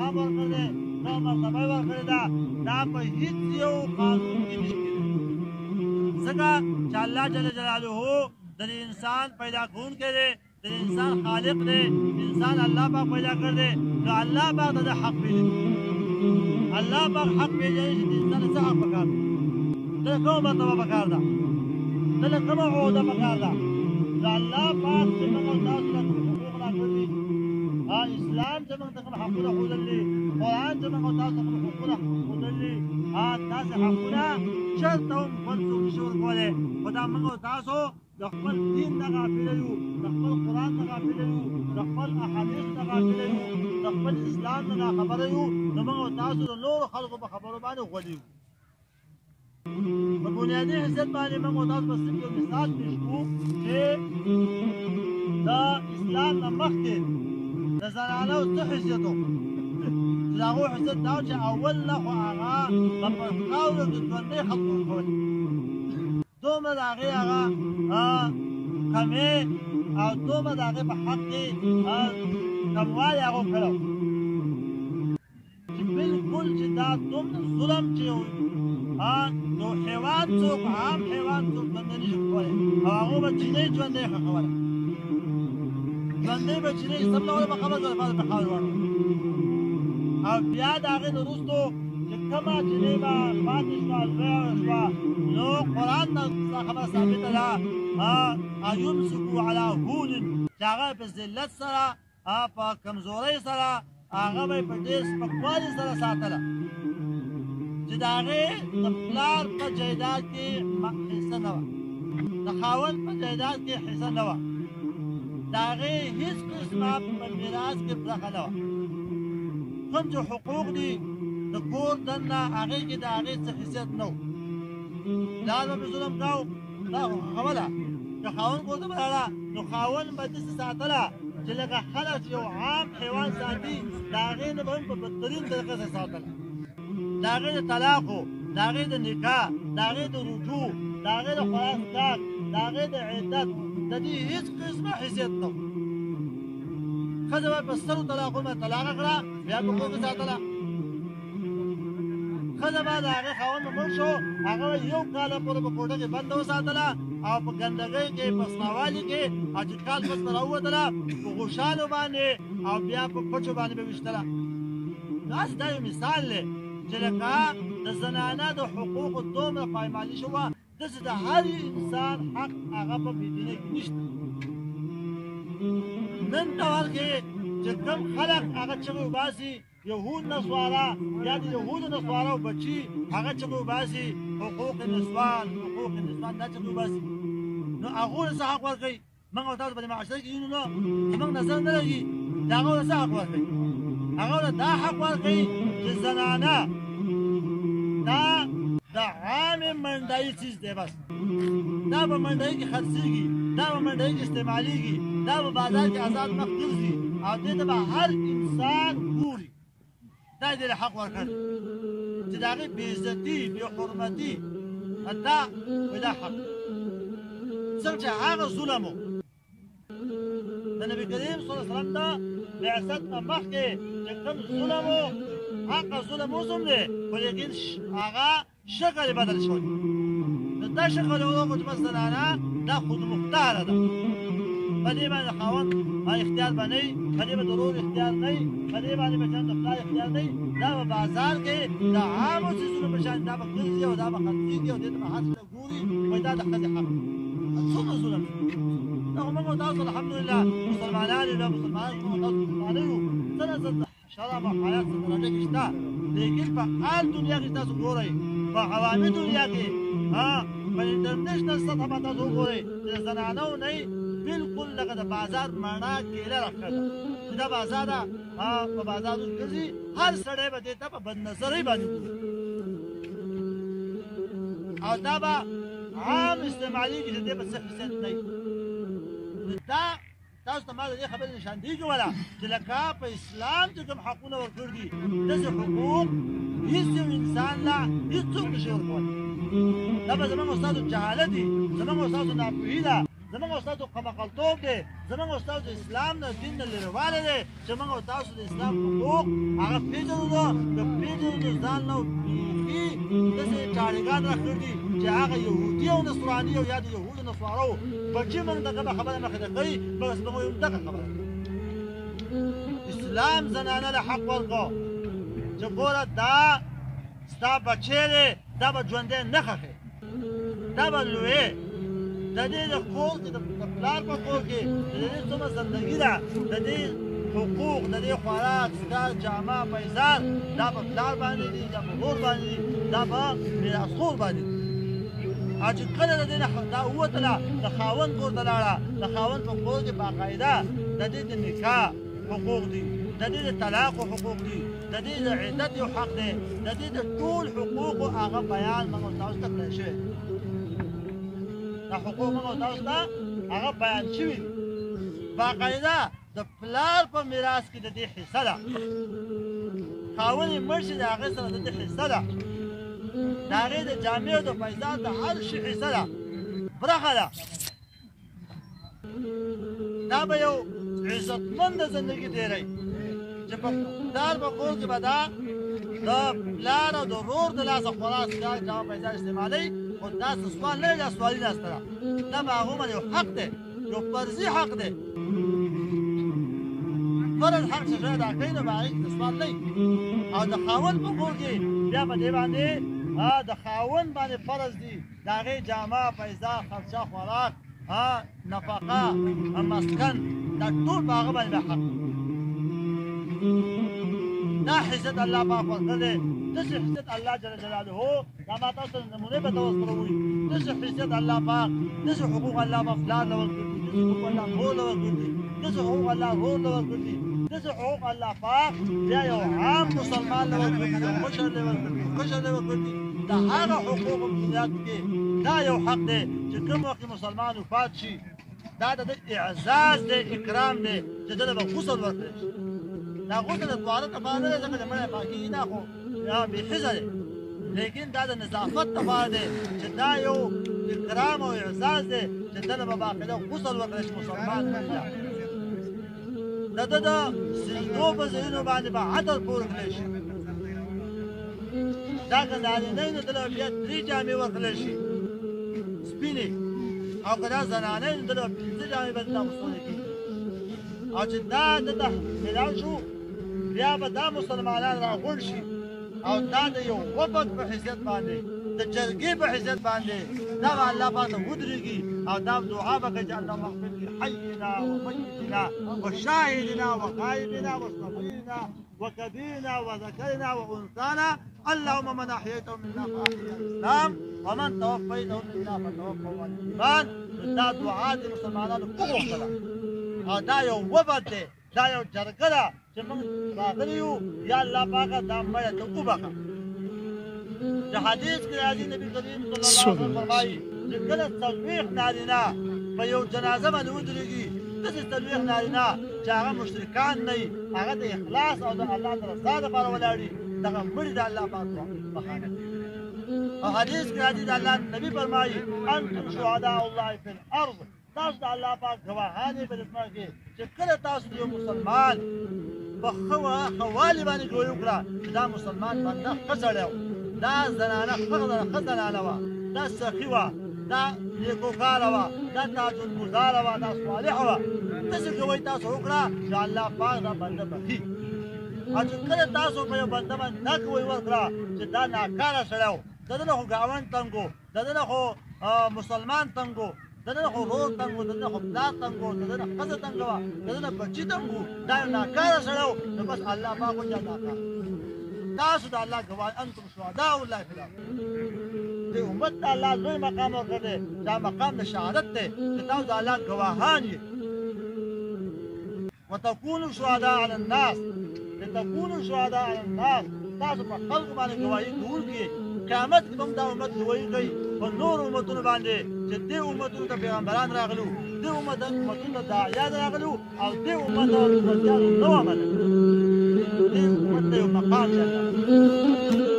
مقام ورکړی دی دغه مرتبه یې ورکړې ده دا په هېڅ یو قانون کې نشي کېدلی ځکه چې الله جل جلاله د انسان پیدا کوونکی دی د انسان خالق دی انسان الله پاک پیدا کړی دی نو الله پاک ته د حق پېژني الله پاک حق پېژني چې د انسان څه حق پکار دی دله کومه مرتبه پکار ده دله کومه عهده پکار ده د الله پاک چې موږ او تاسو ته کوم حقوق راکړي اسلام چې موږ ته کوم حقونه ښودلي قرآن چې موږ او تاسو ته کوم حقونه ښودلي داسې حقونه چېرته هم بل څوک نشي ورکولی خو دا موږ او تاسو د خپل دین نه غافله یو د خپل قرآن نه غافله یو د خپل احادیث نه غافله یو د خپل اسلام نه ناخبره یو نو موږ او تاسو د نورو خلکو په خبرو باندې غولي یو په بنیادي حیثیت باندې موږ او تاسو به صرف یو مثال پېښ کړو چې د اسلام نه مخکې د زنانو څه حیثیت و چې د هغو حیثیت دا و چې اول نه خو هغه به په خاورو کې ژوندی خلکو ورکولي دومره د هغې هغه کمې او دومره د هغې په حق کې کموالی هغو کړی چې بلکل چې دا دومره ظلم چې نو حیوان څوک عام حیوان څوک ژوندی نشي کولی او هغو به چینۍ ژوندی ښخوله ژوندی به چینۍ سملوله به قبر ته پاتې په خاورو واړوله او بیا د هغې نه وروستو چې کومه چینۍ به پاتې شوه لویه شوه نو قرآن نه خبره ثابته ده ایمسکو علی هون چې هغه په ذلت سره په کمزورۍ سره هغه به یې په ډېر سپکوالي سره ساتله چې د هغې د پلار په جایداد کې حصه نه وه د خاوند په جایداد کې حصه نه وه د هغې هېڅ قسمه په میراث کې برخه نه وه کوم چې حقوق دي د کور دننه هغې کې د هغې څه حیثیت نه و پلار به پرې ظلم کوو دا خو خوله که خاوند کور ته به لاړه نو خاوند به داسې ساتله چې لکه خلک چې یو عام حیوان ساتي د هغې نه به هم په بدترین طریقه سره ساتله د هغې د طلاقو د هغې د نکاح د هغې د رجوع د هغې د خوراک کار د هغې د عدت د دې هېڅ قسمه حیثیت نه و ښځه به په سترو طلاقونو طلاقه کړه بیا په کور کې ساتله ښځه به د هغې خاوند مړ شو هغه به یو کاله پورې په کوټه کې بنده وساتله او په ګندګۍ کې په سناوالي کې او چې کال پس ته راووتله په غوښانو باندې او بیا په پټو باندې به ویشتله داسې دا یو مثال دی چې لکه د زنانه د حقوقو دومره پایمالي شوه داسې د هر انسان حق هغه په بېدینۍ کې نشته نن ډول کې چې کوم خلک هغه چغې وباسي یهود نسوارا یا د یهودو نسوارو بچي هغه چغې وباسي حقوق نسوان دا چغې وباسي نو هغو له څه حق ورکوي موږ او تاسو په دې معاشره کې یو نو زموږ نظر نه لګي د هغو له څه حق ورکوي هغو له دا حق ورکوي چې زنانه دا د عامې منډایي څیز دی بس دا به منډایي کې خرڅېږي دا به منډایي کې استعمالېږي دا به بازار کې آزاد مخ ګرځي او دې ته به هر انسان ګوري دا یې دې له حق ورکړی چې د هغې بېعزتي بېحرمتي دا وایي دا حق څنګه چې هغه ظلم و د نبي کریم صلی الله علیه وسلم د بعثت نه مخکې چې کوم ظلم و هغه ظلم اوس هم دی خو لیکن هغه شکل یې بدل شوی نو دا شکل ورکړو چې بس زنانه دا خودمختاره ده په دې باندې خاوند اختیار به نه وي په دې به د ورور اختیار نه وي په دې باندې به چا د پلار اختیار نه وي دا به بازار کې د عامو څیزونو په شان دا به ګرځي او دا به خرڅېږي او دې ته به هر څه ګوري وایي دا د ښځې حق څومره ظلم دا خو موږ او تاسو الحمدلله مسلمانان یو مسلمانان موږ او تاسو مسلمانان یو څه نه شراب او حیات څه درجه کې شته لیکن په حال دنیا کې تاسو ګورئ په عوامي دنیا کې په انټرنیشنل سطح باندې تاسو ګورئ چې زنانو نه بالکل لکه د بازار مڼه کیله راښکته چې دا بازار ده په بازارو کې ګرځي هر سړی به دې ته په بدنظرۍ باندې ګوري او دا به عام استعمالېږي چې دې به څه حیثیت نه وي دا تاسو ته ما د دې خبرې نشاندهي کوله چې لکه په اسلام چې کوم حقونه ورکړي دي داسې حقوق هېڅ یو انسان له هېڅوک نشي ورکولی دا به زموږ استادو جهالت دي زموږ استادو ناپوهي ده زمونږ او ستاسو قمقلتوب دی زمونږ او ستاسو د اسلام نه دین نه لرېوالی دی چې موږ او تاسو د اسلام حقوق هغه پېژنو نو که پېژنو نو ځان نه بیخي داسې چاړېګان راکړي دي چې هغه یهودي او نصراني او یا د یهودو نصوارو بچي موږ دغه خبره مخې ته کوي بس موږ یو دغه خبره اسلام زنانه له حق ورکړو چې ګوره دا ستا بچی دی دا به ژوندی نه ښخې دا به لویې د دې د کور کې د پلار په کور کې د دې څومره زندګي ده د دې حقوق د دې خوراک سکار جامه پیزار دا په پلار باندې دي دا په مور باندې دي دا په میراثخور باندې دي او چې کله د دې نه دا ووتله د خاوند کور ته لاړه د خاوند په کور کې باقاعده د دې د نکاح حقوق دي د دې د طلاق حقوق دي د دې د عدت یو حق دی د دې د ټول حقوقو هغه بیان موږ تاسو ته کړی شوی دا حقوق موږ تاسو ته هغه بیان شوي باقاعده د پلار په میراث کې د دې حصه ده خاوند یې مړ شي د هغې سره د دې حصه ده د هغې د جامې او د پیزار د هر شي حصه ده برخه ده دا به یو عزتمنده زندګي تېروي چې په پلار په کور کې به دا د پلار او د ورور د لاسه خوراک سکار جامه پیزار استعمالوي خو داسې سوال نه دی دا سوالي ناسته ده دا به هغو باندې یو حق دی یو فرضي حق دی فرض حق چې سړی دا کوي نو به هغې کې سوال نه او د خاوند په کور کې بیا په دې باندې د خاوند باندې فرض دي د هغې جامه پیزار خرچه خوراک نفقه مسکن دا ټول په هغه باندې حق دا حیثیت الله پاک ورکړی داسې حیثیت الله جل جلاله دا ما تاسو ته نمونې به ته وسپړوي داسې حیثیت الله پاک داسې حقوق الله پاک پلار له ورکړي داسې حقوق الله مور له ورکړي داسې حقوق الله ورور له ورکړي داسې حقوق الله پاک بیا یو عام مسلمان له ورکړي یو مشر له ورکړي کشر له ورکړي دا هغه حقوق په بنیاد کې دا یو حق دی چې کوم وخت مسلمان وفات شي دا د اعزاز دی اکرام دی چې ده ته به غسل ورکړی شي دا غسل د طهارت لپاره نه دی ځکه چې مړی پاکېږي دا خو بېخیزه دی لیکن دا د نظافت لپاره دی چې دا یو اکرام او اعزاز دی چې ده ته به باقاعده غسل ورکړی شي مسلمان مړی د ده د سجدو په ځایونو باندې به عطر پورې کړی شي دا که نارینه وي نو دله بیا 3 جامې ورکړلی شي سپینې او که دا زنانه وي نو دله 5 جامې به دا اغوستلی کېږي او چې دا دته میلاو شو بیا به دا مسلمانان راغونډ شي او دا د یو وفد په حیثیت باندې د جرګې په حیثیت باندې دا به الله پاک ته ودرېږي او دا دعا به کوي چې اللهم اغفر لحینا ومیتنا وشاهدنا وغایبنا وصغیرنا وكبيرنا وذكرنا وانثانا اللهم من احييته منا فاحيا الاسلام ومن توفيته منا فتوفه على الايمان دا دعا د مسلمانانو وغوښتله او دا یو وفد دی دا یو جرګه ده چې موږ راغلي یو یا الله پاکه دا مړه ته وبخه د حدیث کې راځي نبی کریم صلی الله علیه وسلم فرمایي چې کله 40 نارینه په یو جنازه باندې ودرېږي داسې 40 نارینه چې هغه مشرکان نه وي هغه د اخلاص او د الله د رضا لپاره ولاړ وي دغه مړي د الله پاک بخښنه کوي او حدیث کې راځي د الله نبی فرمایي انتم شهداء الله فی الارض تاسو د الله پاک ګواهان یې په ځمکه کې چې کله تاسو د یو مسلمان په خوالي باندې ګویو کړه چې دا مسلمان بنده ښه سړی و دا زنانه ښه زنانه وه دا سخي وه دا نیکوکاره وه دا تاجالګزاره وه دا صالحه وه داسې ګوی تاسو وکړه چې الله پاک دا بنده بخي او چې کله تاسو په یو بنده باندې دا ګوی ورکړه چې دا ناکاره سړی و د ده نه خو ګاونډ تنګ و د ده نه خو مسلمان تنګ و د ده نه خو ورور تنګ و د ده نه خو پلار تنګ و د ده نه ښځه تنګه وه د ده نه بچي تنګ و دا یو ناکاره سړی و نو بس الله پاک وایي دا ناکاره تاسو د الله ګواه انتم شهداء الله فی الارض د امت ته الله لوی مقام ورکړی دا مقام د شهادت دی چې تاسو د الله ګواهان یې وتكونوا شهداء على الناس لتكونوا شهداء على الناس تاسو په خلکو باندې ګواهي کوونکي قیامت کې هم دا امت ګواهي کوي په نورو امتونو باندې چې دې امتونو ته پیغمبران راغلو دې امتونو ته داعیان راغلو او دې امتونو ته نه ومنل دې امت ته یو مقام دی